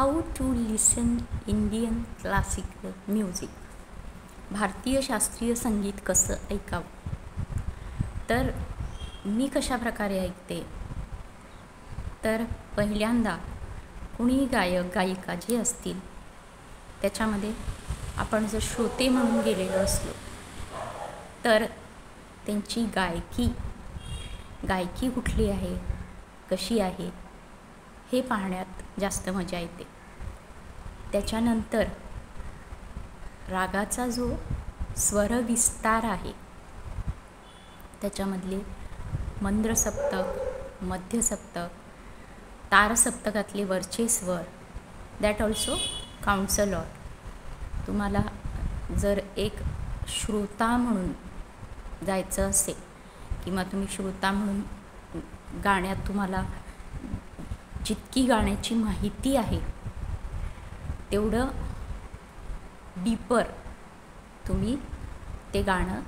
How to listen Indian classical music. भारतीय शास्त्रीय संगीत कसं ऐकावं. तर मी कशा प्रकारे ऐकते. तर पहिल्यांदा कुणी गायक गायिका जे असतील त्याच्यामध्ये आपण जर श्रोते म्हणून गेलेलो असलो तर त्यांची गायकी कुठली आहे, कशी आहे हे पाहण्यात जास्त मजा येते. त्याच्यानंतर रागाचा जो स्वरविस्तार आहे त्याच्यामधले मंद्र सप्तक, मध्य सप्तक, तार सप्तकातले वरचे स्वर, that also counts a lot. तुम्हाला जर एक श्रोता म्हणून जायचं असेल किंवा तुम्ही श्रोता म्हणून गाण्यात तुम्हाला जितकी गाण्याची माहिती आहे तेवढं डीपर तुम्ही ते गाणं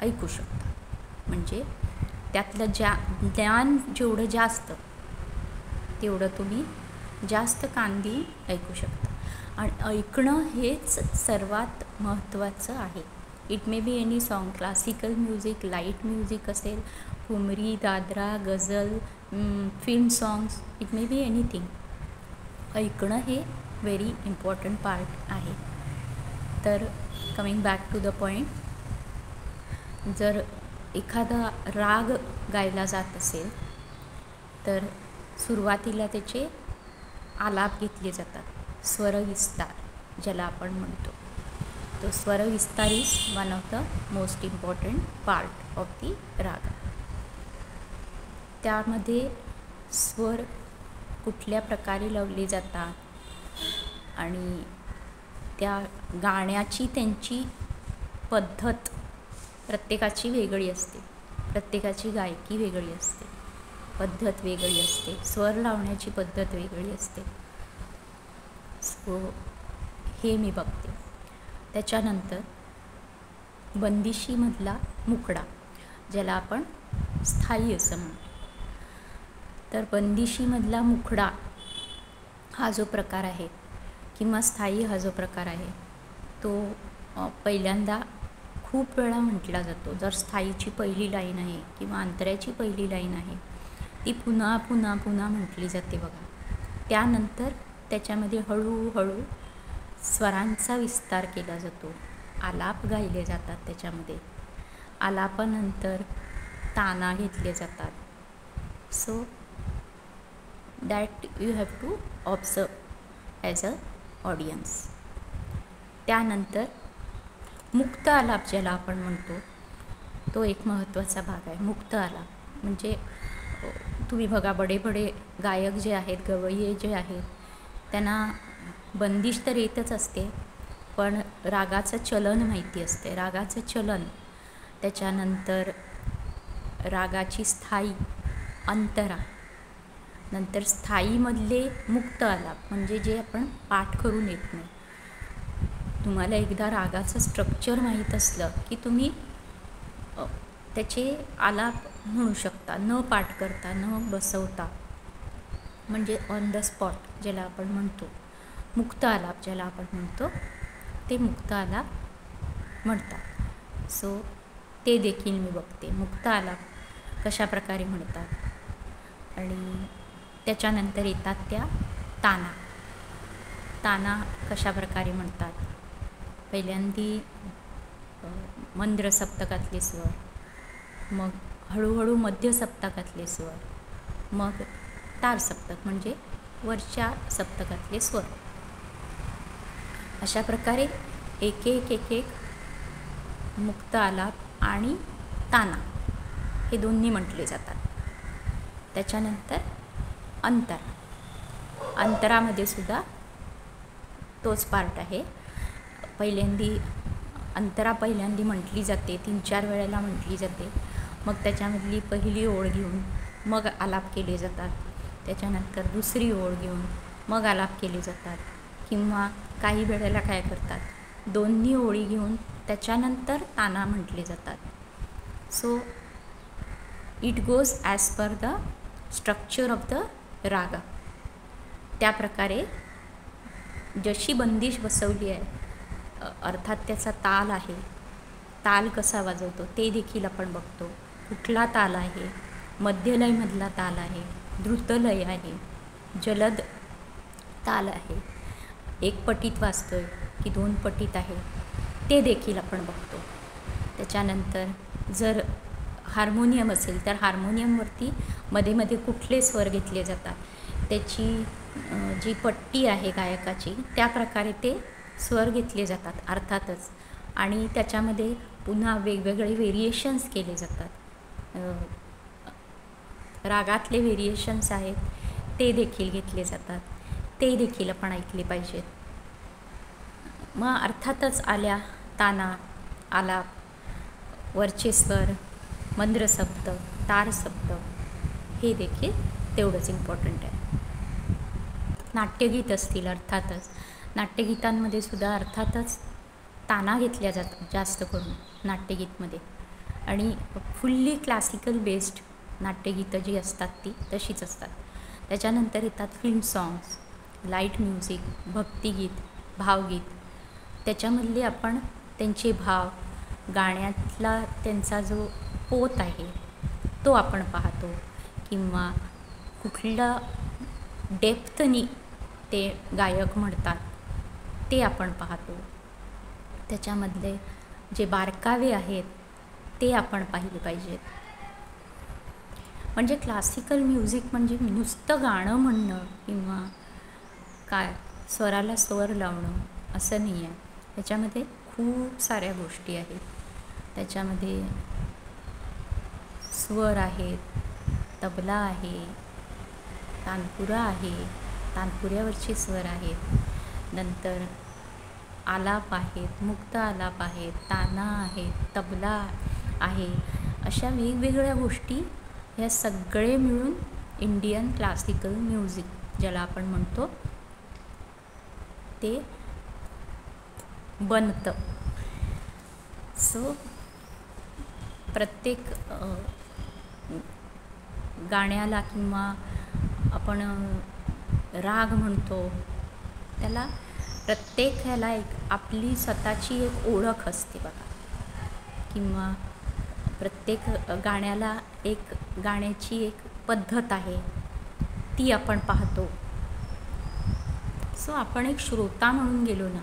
ऐकू शकता. म्हणजे त्यातलं ज्ञान जेवढं जास्त तेवढं तुम्ही जास्त कान देऊन ऐकू शकता. आणि ऐकणं हेच सर्वात महत्त्वाचं आहे. It may be any song, classical music, light music असेल, thumri, dadra, ghazal, film songs, it may be anything. ऐकणं हे व्हेरी इम्पॉर्टंट पार्ट आहे. तर coming back to the point, जर एखादा राग गायला जात असेल तर सुरुवातीला त्याचे आलाप घेतले जातात. स्वरविस्तार ज्याला आपण म्हणतो, तो स्वरविस्तार is one of the most important part of the raga. त्यामध्ये स्वर कुठल्या प्रकारे लावले जातात आणि त्या गाण्याची त्यांची पद्धत प्रत्येकाची वेगळी असते. प्रत्येकाची गायकी वेगळी असते, पद्धत वेगळी असते, स्वर लावण्याची पद्धत वेगळी असते. सो हे मी बघते. त्याच्यानंतर बंदिशीमधला मुकडा ज्याला आपण स्थायी असं म्हणतो. तर बंदिशीमधला मुकडा हा जो प्रकार आहे किंवा स्थायी हा जो प्रकार आहे तो पहिल्यांदा खूप वेळा म्हटला जातो. जर स्थायीची पहिली लाईन आहे किंवा अंतऱ्याची पहिली लाईन आहे ती पुन्हा पुन्हा पुन्हा म्हटली जाते बघा. त्यानंतर त्याच्यामध्ये हळूहळू स्वरांचा विस्तार केला जातो, आलाप गायले जातात. त्याच्यामध्ये आलापानंतर ताना घेतले जातात. So that you have to observe as a audience. त्यानंतर मुक्त आलाप ज्याला आपण म्हणतो तो एक महत्त्वाचा भाग आहे. मुक्त आलाप म्हणजे तुम्ही बघा बडे गायक जे आहेत, गवय्ये जे आहेत, त्यांना बंदिश तर येतच असते पण रागाचं चलन माहिती असते. रागाचं चलन, त्याच्यानंतर रागाची स्थायी, अंतरा, नंतर स्थायीमधले मुक्त आलाप म्हणजे जे आपण पाठ करून येत नाही. तुम्हाला एकदा रागाचं स्ट्रक्चर माहीत असलं की तुम्ही त्याचे आलाप म्हणू शकता न पाठ करता, न बसवता. म्हणजे ऑन द स्पॉट ज्याला आपण म्हणतो, मुक्त आलाप ज्याला आपण म्हणतो ते मुक्त आलाप म्हणतात. सो ते देखील मी बघते, मुक्त आलाप कशा प्रकारे म्हणतात. आणि त्याच्यानंतर येतात त्या ताना कशा प्रकारे म्हणतात. पहिल्यांदी मंद्र सप्तकातले स्वर, मग हळूहळू मध्य सप्तकातले स्वर, मग तार सप्तक म्हणजे वरच्या सप्तकातले स्वर. अशा प्रकारे एक एक मुक्त आलाप आणि ताना हे दोन्ही म्हटले जातात. त्याच्यानंतर अंतरामध्ये सुद्धा तोच पार्ट आहे. पहिल्यांदी म्हटली जाते, 3-4 वेळेला म्हटली जाते. मग त्याच्यामधली पहिली ओळ घेऊन मग आलाप केले जातात. त्याच्यानंतर दुसरी ओळ घेऊन मग आलाप केले जातात. किंवा काही वेळेला काय करतात, दोन्ही ओळी घेऊन त्याच्यानंतर ताना म्हटले जातात. So it goes as per the structure of the raga. त्या प्रकारे जशी बंदिश बसवली आहे, अर्थात त्याचा ताल आहे, ताल कसा वाजवतो ते देखील आपण बघतो. कुठला ताल आहे, मध्यलयमधला ताल आहे, द्रुतलय आहे, जलद ताल आहे, एक पटीत वाजतो आहे की 2 पटीत आहे, ते देखील आपण बघतो. त्याच्यानंतर जर हार्मोनियम असेल तर हार्मोनियमवरती मध्ये मध्ये कुठले स्वर घेतले जातात, त्याची जी पट्टी आहे गायकाची, त्या प्रकारे ते स्वर घेतले जातात अर्थातच. आणि त्याच्यामध्ये पुन्हा वेगवेगळे व्हेरिएशन्स केले जातात. रागातले व्हेरिएशन्स आहेत ते देखील घेतले जातात, ते देखील आपण ऐकले पाहिजेत. मग अर्थातच आल्या ताना, आलाप, वरचे स्वर, मंद्रसप्तक, तारसप्तक, हे देखील तेवढंच इम्पॉर्टंट आहे. नाट्यगीत असतील, अर्थातच नाट्यगीतांमध्ये सुद्धा अर्थातच ताना घेतल्या जातात जास्त करून नाट्यगीतमध्ये. आणि फुल्ली क्लासिकल बेस्ड नाट्यगीतं जी असतात ती तशीच असतात. त्याच्यानंतर येतात फिल्म सॉंग्स, लाईट म्युझिक, भक्तिगीत, भावगीत. त्याच्यामधले आपण त्यांचे भाव, गाण्यातला त्यांचा जो पोत आहे तो आपण पाहतो, किंवा कुठल्या डेप्थनी ते गायक म्हणतात ते आपण पाहतो. त्याच्यामधले जे बारकावे आहेत ते आपण पाहिले पाहिजेत. म्हणजे क्लासिकल म्युझिक म्हणजे नुसतं गाणं म्हणणं किंवा काय स्वराला स्वर लावणं असं नाही आहे. त्याच्यामध्ये खूप साऱ्या गोष्टी आहेत. त्याच्यामध्ये स्वर आहेत, तबला आहे, तानपुरा आहे, तानपुऱ्यावरचे स्वर आहेत, नंतर आलाप आहेत, मुक्त आलाप आहेत, ताना आहेत, तबला आहे. अशा वेगवेगळ्या गोष्टी ह्या सगळे मिळून इंडियन क्लासिकल म्युझिक ज्याला आपण म्हणतो ते बनतं. सो प्रत्येक गाण्याला किंवा आपण राग म्हणतो त्याला, प्रत्येक ह्याला एक आपली स्वतःची एक ओळख असते बघा, किंवा प्रत्येक गाण्याला एक गाण्याची एक पद्धत आहे ती आपण पाहतो. सो आपण एक श्रोता म्हणून गेलो ना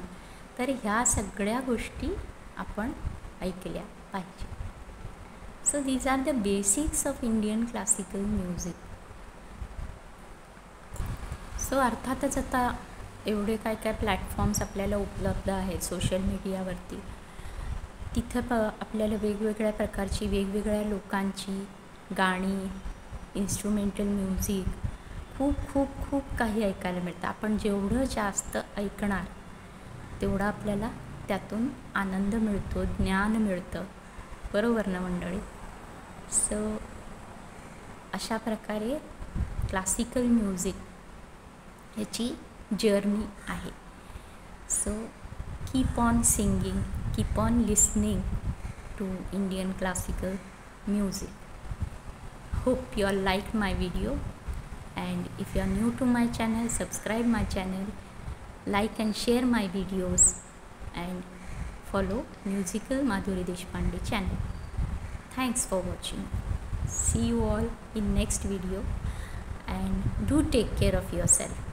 तर ह्या सगळ्या गोष्टी आपण ऐकल्या पाहिजे. So these are the basics of Indian classical music. So अर्थातच आता एवढे काय काय प्लॅटफॉर्म्स आपल्याला उपलब्ध आहेत सोशल मीडियावरती, तिथं आपल्याला वेगवेगळ्या प्रकारची, वेगवेगळ्या लोकांची गाणी, इन्स्ट्रुमेंटल म्युझिक, खूप खूप खूप काही ऐकायला मिळतं. आपण जेवढं जास्त ऐकणार तेवढा आपल्याला त्यातून आनंद मिळतो, ज्ञान मिळतं. बरोबर ना मंडळी? सो अशा प्रकारे क्लासिकल म्युझिक ह्याची जर्नी आहे. So keep on singing, keep on listening to Indian classical music. Hope you all liked my video, and if you are new to my channel, subscribe my channel, like and share my videos, and follow Musical Madhuri Deshpande channel. Thanks for watching. See you all in next video, and do take care of yourself.